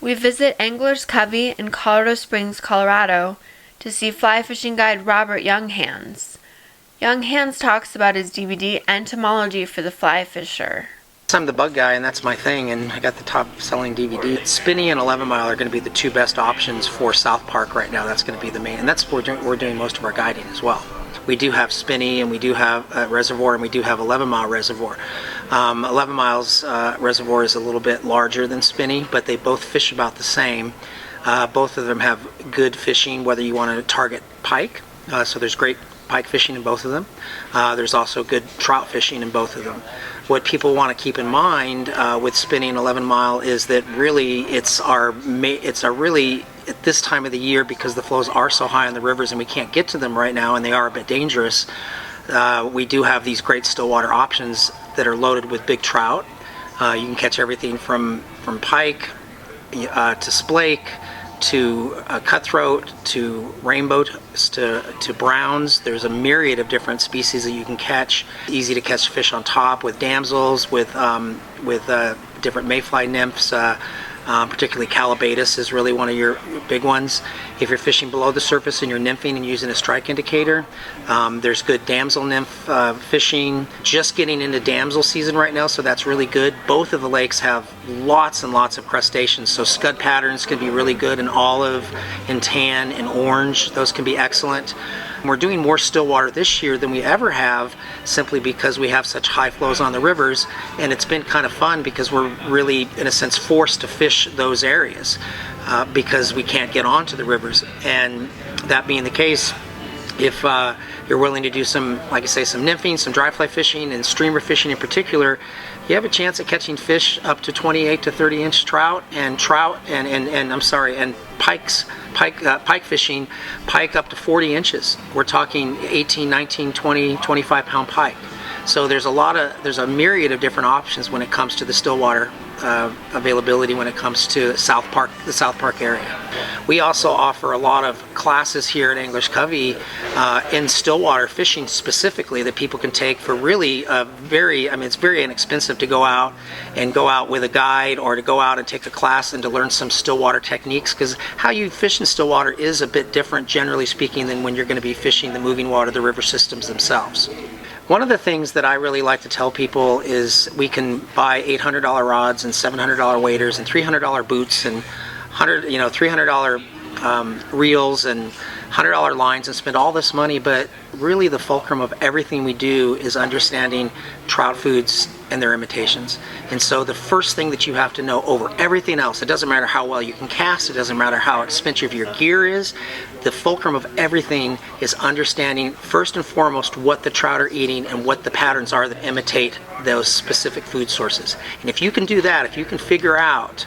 We visit Angler's Covey in Colorado Springs, Colorado, to see fly fishing guide Robert Younghands. Younghands talks about his DVD Entomology for the Fly Fisher. I'm the bug guy, and that's my thing, and I got the top selling DVD. Spinny and 11 Mile are going to be the two best options for South Park right now. That's going to be the main, and that's where we're doing most of our guiding as well. We do have Spinny, and we do have Reservoir, and we do have 11 Mile Reservoir. 11 Miles Reservoir is a little bit larger than Spinny, but they both fish about the same. Both of them have good fishing, whether you want to target pike, so there's great pike fishing in both of them. There's also good trout fishing in both of them. What people want to keep in mind with Spinny and 11 Mile is that really it's our really at this time of the year, because the flows are so high in the rivers and we can't get to them right now and they are a bit dangerous, we do have these great stillwater options that are loaded with big trout. You can catch everything from pike to splake to cutthroat to rainbow to browns. There's a myriad of different species that you can catch. Easy to catch fish on top with damsels, with different mayfly nymphs. Particularly calabatus is really one of your big ones. If you're fishing below the surface and you're nymphing and using a strike indicator, there's good damsel nymph fishing. Just getting into damsel season right now, so that's really good. Both of the lakes have lots and lots of crustaceans, so scud patterns can be really good in olive, in tan, in orange. Those can be excellent. We're doing more stillwater this year than we ever have, simply because we have such high flows on the rivers, and it's been kind of fun because we're really, in a sense, forced to fish those areas because we can't get onto the rivers. And that being the case, if you're willing to do some, like I say, some nymphing, some dry fly fishing, and streamer fishing in particular, you have a chance at catching fish up to 28 to 30 inch trout and pike fishing, pike up to 40 inches. We're talking 18, 19, 20, 25 pound pike. So there's a myriad of different options when it comes to the stillwater availability when it comes to the South Park area. We also offer a lot of classes here at Angler's Covey in stillwater fishing specifically that people can take for really it's very inexpensive to go out with a guide, or to go out and take a class and to learn some stillwater techniques, because how you fish in stillwater is a bit different, generally speaking, than when you're going to be fishing the moving water, the river systems themselves. One of the things that I really like to tell people is we can buy $800 rods and $700 waders and $300 boots and $300 reels and $100 lines and spend all this money, but really the fulcrum of everything we do is understanding trout foods and their imitations. And so the first thing that you have to know over everything else, it doesn't matter how well you can cast, it doesn't matter how expensive your gear is, the fulcrum of everything is understanding first and foremost what the trout are eating and what the patterns are that imitate those specific food sources. And if you can do that, if you can figure out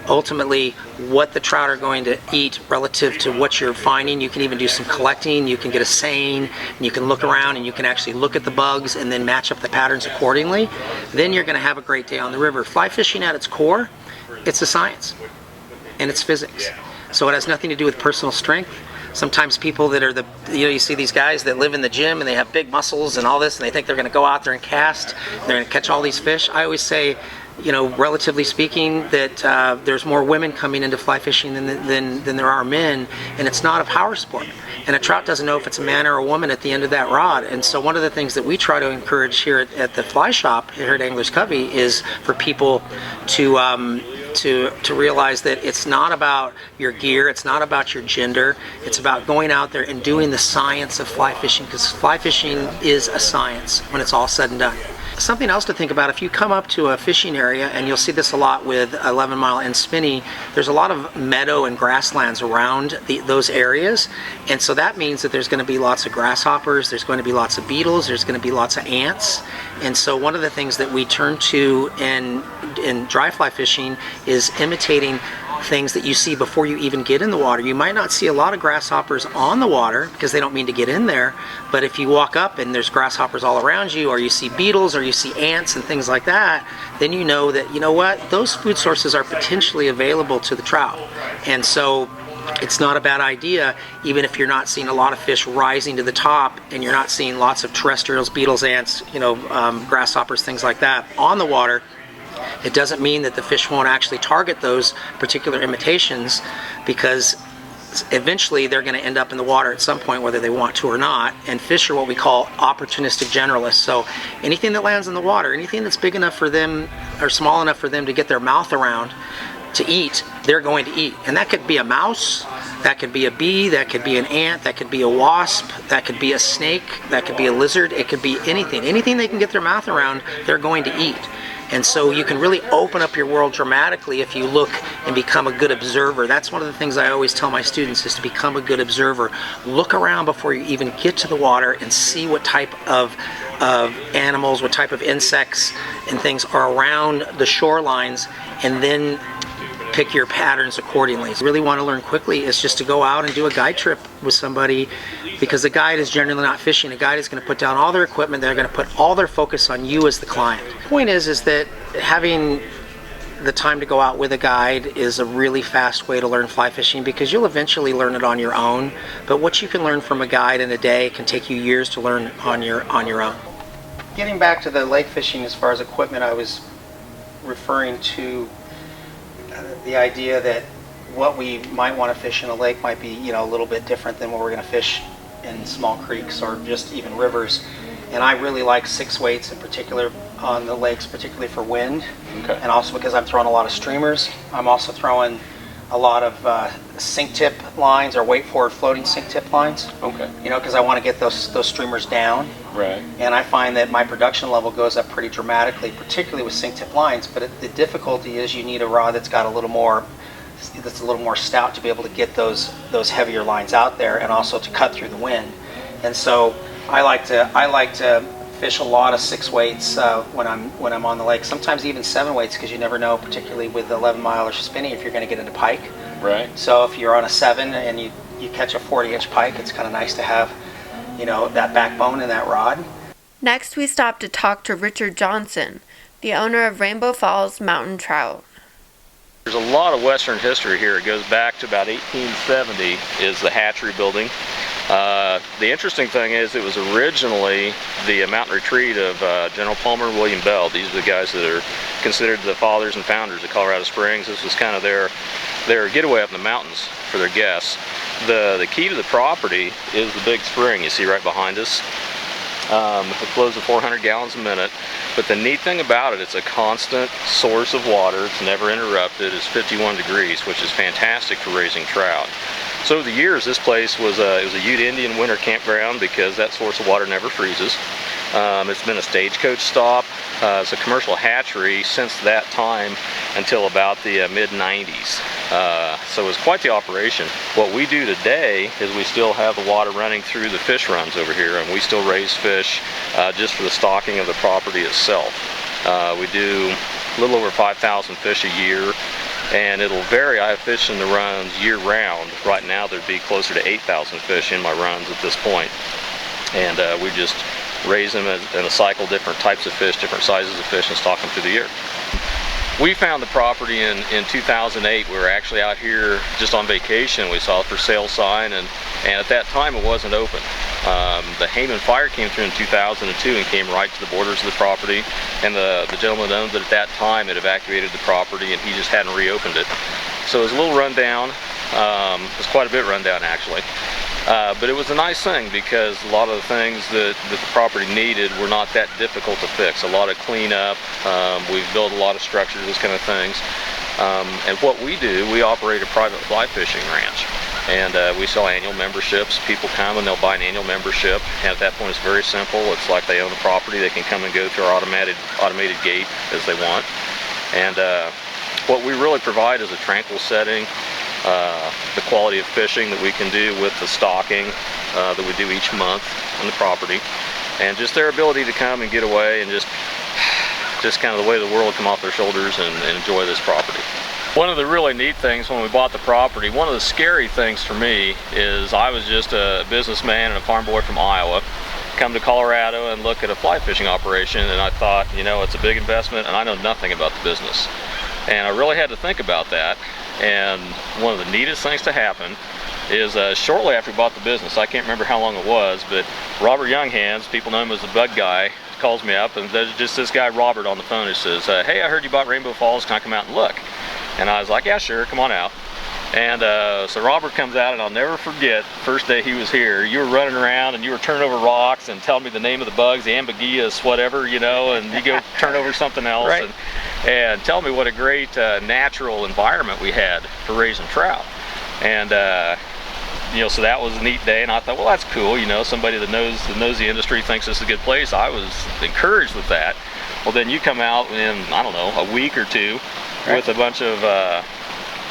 ultimately what the trout are going to eat relative to what you're finding, you can even do some collecting, you can get a seine, and you can look around and you can actually look at the bugs and then match up the patterns accordingly, then you're going to have a great day on the river. Fly fishing at its core, it's a science and it's physics. So it has nothing to do with personal strength. Sometimes people that are you see these guys that live in the gym and they have big muscles and all this, and they think they're going to go out there and cast, they're going to catch all these fish. I always say, relatively speaking, that there's more women coming into fly fishing than there are men, and it's not a power sport. And a trout doesn't know if it's a man or a woman at the end of that rod. And so one of the things that we try to encourage here at the fly shop here at Angler's Covey is for people to realize that it's not about your gear, it's not about your gender, it's about going out there and doing the science of fly fishing, because fly fishing is a science when it's all said and done. Something else to think about, if you come up to a fishing area, and you'll see this a lot with 11 Mile and Spinny, there's a lot of meadow and grasslands around those areas, and so that means that there's going to be lots of grasshoppers, there's going to be lots of beetles, there's going to be lots of ants. And so one of the things that we turn to in dry fly fishing is imitating things that you see before you even get in the water. You might not see a lot of grasshoppers on the water because they don't mean to get in there, but if you walk up and there's grasshoppers all around you, or you see beetles, or you see ants and things like that, then you know that, those food sources are potentially available to the trout. And so it's not a bad idea, even if you're not seeing a lot of fish rising to the top and you're not seeing lots of terrestrials, beetles, ants, grasshoppers, things like that on the water, It doesn't mean that the fish won't actually target those particular imitations, because eventually they're going to end up in the water at some point, whether they want to or not. And fish are what we call opportunistic generalists. So anything that lands in the water, anything that's big enough for them or small enough for them to get their mouth around to eat, they're going to eat. And that could be a mouse, that could be a bee, that could be an ant, that could be a wasp, that could be a snake, that could be a lizard, it could be anything. Anything they can get their mouth around, they're going to eat. And so you can really open up your world dramatically if you look and become a good observer. That's one of the things I always tell my students, is to become a good observer. Look around before you even get to the water and see what type of animals, what type of insects and things are around the shorelines, and then pick your patterns accordingly. If you really want to learn quickly, is just to go out and do a guide trip with somebody, because the guide is generally not fishing. A guide is going to put down all their equipment. They're going to put all their focus on you as the client. The point is that having the time to go out with a guide is a really fast way to learn fly fishing, because you'll eventually learn it on your own. But what you can learn from a guide in a day can take you years to learn on your own. Getting back to the lake fishing, as far as equipment, I was referring to the idea that what we might want to fish in a lake might be, a little bit different than what we're going to fish in small creeks or just even rivers. And I really like 6 weights in particular on the lakes, particularly for wind. Okay. And also because I'm throwing a lot of streamers. I'm also throwing a lot of sink tip lines, or weight forward floating sink tip lines. Okay. Because I want to get those streamers down. Right. And I find that my production level goes up pretty dramatically, particularly with sink tip lines. But the difficulty is you need a rod that's got a little more stout to be able to get those heavier lines out there, and also to cut through the wind. And so I like to fish a lot of 6 weights when I'm on the lake. Sometimes even 7 weights, because you never know, particularly with 11-mile or spinning, if you're going to get into pike. Right. So if you're on a 7 and you catch a 40-inch pike, it's kind of nice to have that backbone in that rod. Next, we stopped to talk to Richard Johnson, the owner of Rainbow Falls Mountain Trout. There's a lot of Western history here. It goes back to about 1870 is the hatchery building. The interesting thing is it was originally the mountain retreat of General Palmer and William Bell. These are the guys that are considered the fathers and founders of Colorado Springs. This was kind of their getaway up in the mountains for their guests. The key to the property is the big spring you see right behind us. It flows at 400 gallons a minute, but the neat thing about it, it's a constant source of water. It's never interrupted. It's 51 degrees, which is fantastic for raising trout. So over the years, this place was it was a Ute Indian winter campground, because that source of water never freezes. It's been a stagecoach stop. It's a commercial hatchery since that time until about the mid-90s. So it was quite the operation. What we do today is we still have the water running through the fish runs over here, and we still raise fish just for the stocking of the property itself. We do a little over 5,000 fish a year, and it'll vary. I have fish in the runs year-round. Right now there'd be closer to 8,000 fish in my runs at this point. And we just raise them in a cycle, different types of fish, different sizes of fish, and stock them through the year. We found the property in 2008. We were actually out here just on vacation. We saw a for sale sign, and at that time it wasn't open. The Hayman fire came through in 2002 and came right to the borders of the property, and the gentleman that owned it at that time had evacuated the property, and he just hadn't reopened it. So it was a little rundown. It was quite a bit rundown, actually. But it was a nice thing, because a lot of the things that the property needed were not that difficult to fix. A lot of cleanup, we've built a lot of structures, those kind of things. And what we do, we operate a private fly fishing ranch. And we sell annual memberships. People come and they'll buy an annual membership. And at that point it's very simple. It's like they own the property. They can come and go through our automated gate as they want. And what we really provide is a tranquil setting. The quality of fishing that we can do with the stocking that we do each month on the property, and just their ability to come and get away and just kind of the way the world come off their shoulders and enjoy this property. One of the really neat things when we bought the property, one of the scary things for me is I was just a businessman and a farm boy from Iowa, come to Colorado and look at a fly fishing operation, and I thought, it's a big investment and I know nothing about the business. And I really had to think about that. And one of the neatest things to happen is shortly after we bought the business, I can't remember how long it was, but Robert Younghands, people know him as the Bug Guy, calls me up, and there's just this guy Robert on the phone who says, hey, I heard you bought Rainbow Falls, can I come out and look? And I was like, yeah, sure, come on out. And so Robert comes out, and I'll never forget, first day he was here, you were running around and you were turning over rocks and telling me the name of the bugs, the ambigius, whatever, you know, and you go turn over something else. Right. And tell me what a great natural environment we had for raising trout. And you know, so that was a neat day, and I thought, well, that's cool, you know, somebody that knows the industry thinks this is a good place. I was encouraged with that. Well, then you come out in, I don't know, a week or two, right, with a bunch of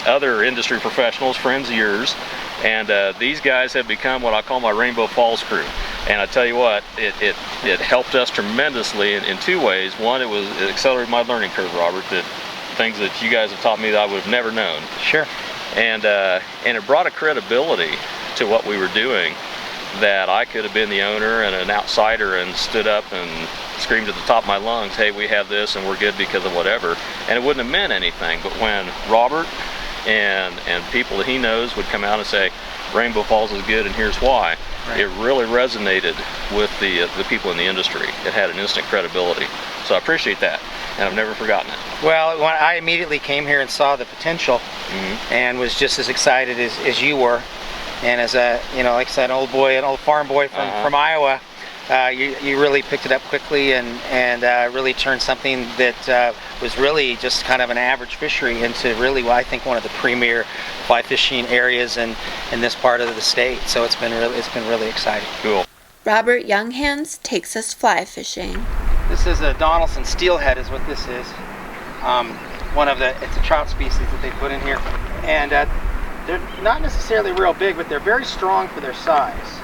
other industry professionals, friends of yours, and these guys have become what I call my Rainbow Falls crew. And I tell you what, it helped us tremendously in two ways. One, it accelerated my learning curve, Robert, that things that you guys have taught me that I would have never known. Sure. And it brought a credibility to what we were doing that I could have been the owner and an outsider and stood up and screamed at the top of my lungs, hey, we have this and we're good because of whatever. And it wouldn't have meant anything. But when Robert and people that he knows would come out and say, Rainbow Falls is good and here's why, right, it really resonated with the people in the industry. It had an instant credibility. So I appreciate that, and I've never forgotten it. Well, when I immediately came here and saw the potential, and was just as excited as you were, and as a, you know, like I said, an old farm boy from Iowa, you really picked it up quickly and really turned something that was really just kind of an average fishery into really what I think one of the premier fly fishing areas in this part of the state. So it's been really exciting. Cool. Robert Younghands takes us fly fishing. This is a Donaldson Steelhead is what this is. It's a trout species that they put in here. And they're not necessarily real big, but they're very strong for their size.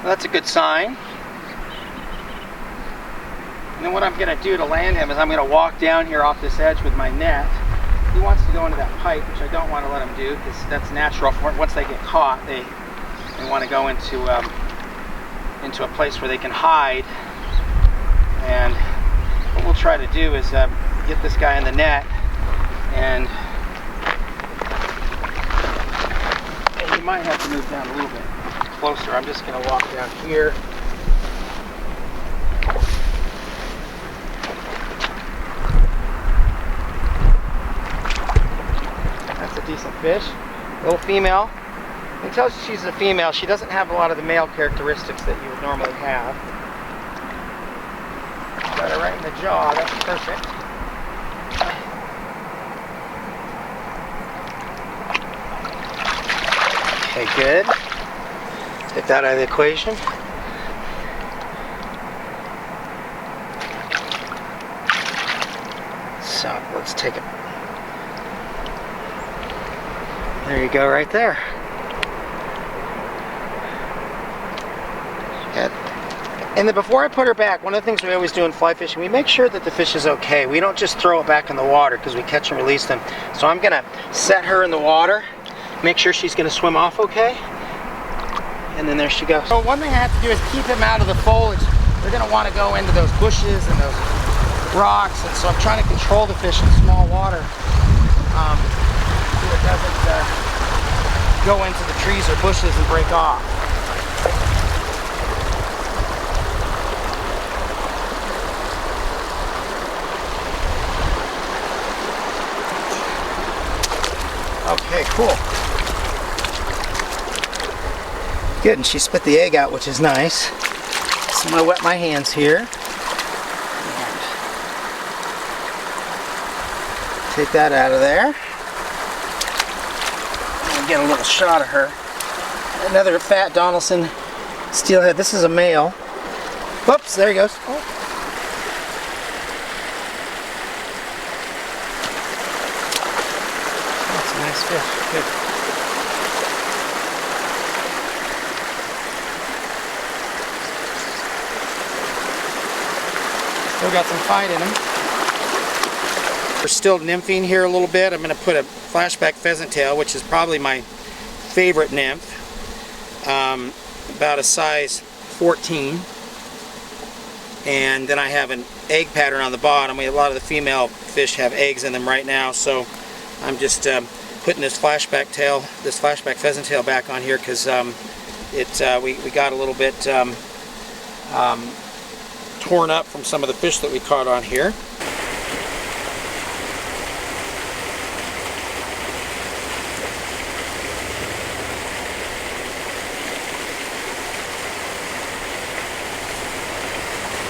So that's a good sign. And then what I'm going to do to land him is I'm going to walk down here off this edge with my net. He wants to go into that pipe, which I don't want to let him do because that's natural. Once they get caught, they want to go into a place where they can hide. And what we'll try to do is get this guy in the net, and you might have to move down a little bit closer. I'm just going to walk down here. That's a decent fish. Little female. You can tell she's a female. She doesn't have a lot of the male characteristics that you would normally have. Got her right in the jaw. That's perfect. Okay, good. Take that out of the equation. So let's take it. There you go, right there. And then before I put her back, one of the things we always do in fly fishing, we make sure that the fish is okay. We don't just throw it back in the water because we catch and release them. So I'm gonna set her in the water, make sure she's gonna swim off okay. And then there she goes. So one thing I have to do is keep them out of the foliage. They're gonna wanna go into those bushes and those rocks. And so I'm trying to control the fish in small water so it doesn't go into the trees or bushes and break off. Okay, cool. Good, and she spit the egg out, which is nice. So I'm going to wet my hands here. And take that out of there. And get a little shot of her. Another fat Donaldson Steelhead. This is a male. Whoops, there he goes. Oh. Nice fish. Good. Still got some fight in him. We're still nymphing here a little bit. I'm going to put a flashback pheasant tail, which is probably my favorite nymph. About a size 14. And then I have an egg pattern on the bottom. A lot of the female fish have eggs in them right now, so I'm just putting this flashback pheasant tail back on here because we got a little bit torn up from some of the fish that we caught on here.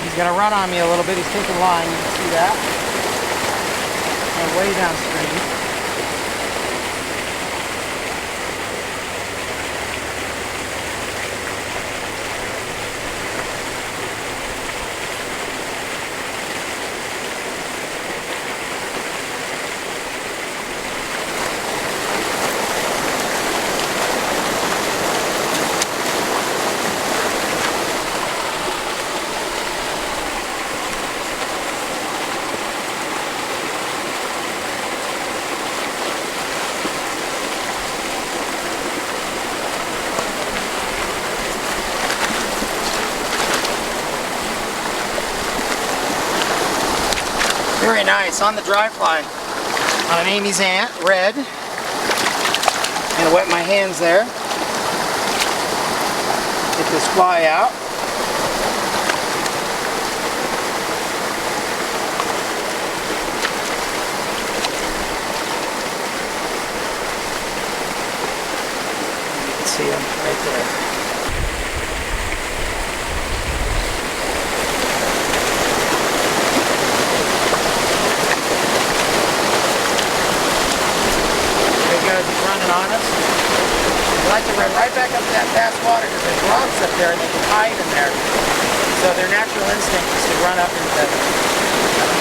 He's going to run on me a little bit. He's taking line. You can see that. And way downstream. Very nice, on the dry fly, on an Amy's Ant, red. I'm gonna wet my hands there. Get this fly out. You can see him right there. On us. They like to run right back up to that fast water because there's rocks up there and they can hide in there. So their natural instinct is to run up into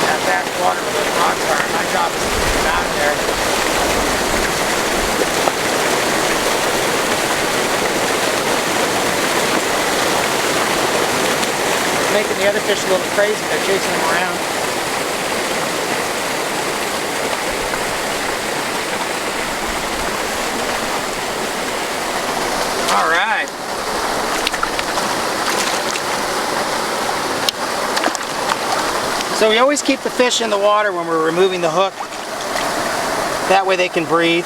that fast water where those rocks are. And my job is to get them out of there. Making the other fish a little crazy. They're chasing them around. All right. So we always keep the fish in the water when we're removing the hook. That way they can breathe.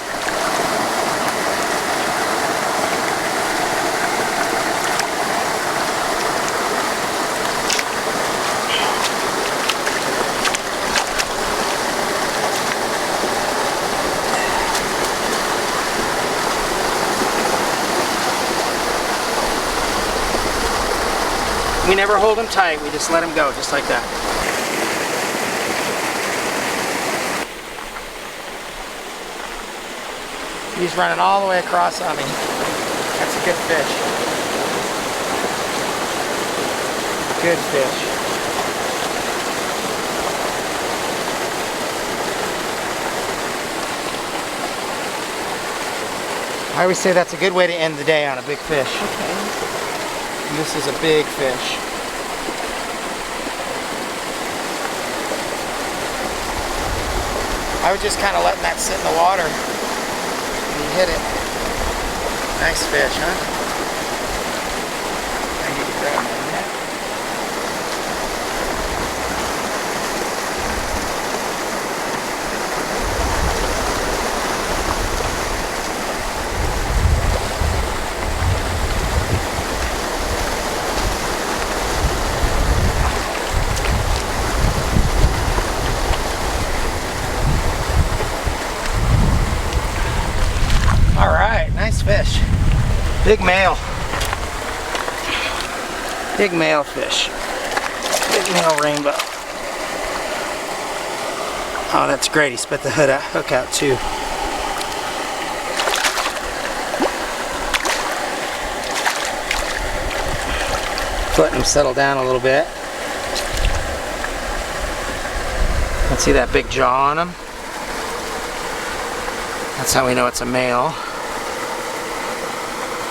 We never hold them tight, we just let them go, just like that. He's running all the way across on me. That's a good fish. Good fish. I always say that's a good way to end the day on a big fish. Okay. And this is a big fish. I was just kind of letting that sit in the water. And he hit it. Nice fish, huh? I need to grab my net. Nice fish. Big male. Big male fish. Big male rainbow. Oh, that's great. He spit the hook out too. Letting him settle down a little bit. Let's see that big jaw on him. That's how we know it's a male.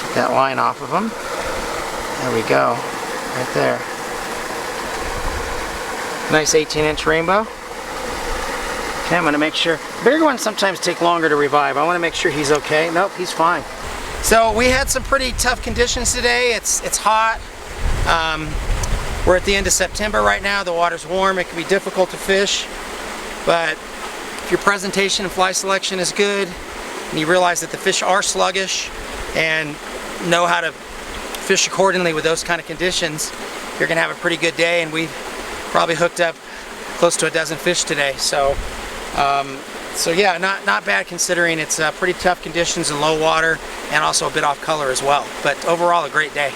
Get that line off of him. There we go. Right there. Nice 18-inch rainbow. Okay, I'm going to make sure. Bigger ones sometimes take longer to revive. I want to make sure he's okay. Nope, he's fine. So we had some pretty tough conditions today. It's hot. We're at the end of September right now. The water's warm. It can be difficult to fish. But if your presentation and fly selection is good, and you realize that the fish are sluggish and know how to fish accordingly with those kind of conditions, you're gonna have a pretty good day. And we've probably hooked up close to a dozen fish today. So yeah, not bad considering it's pretty tough conditions and low water, and also a bit off color as well. But overall, a great day.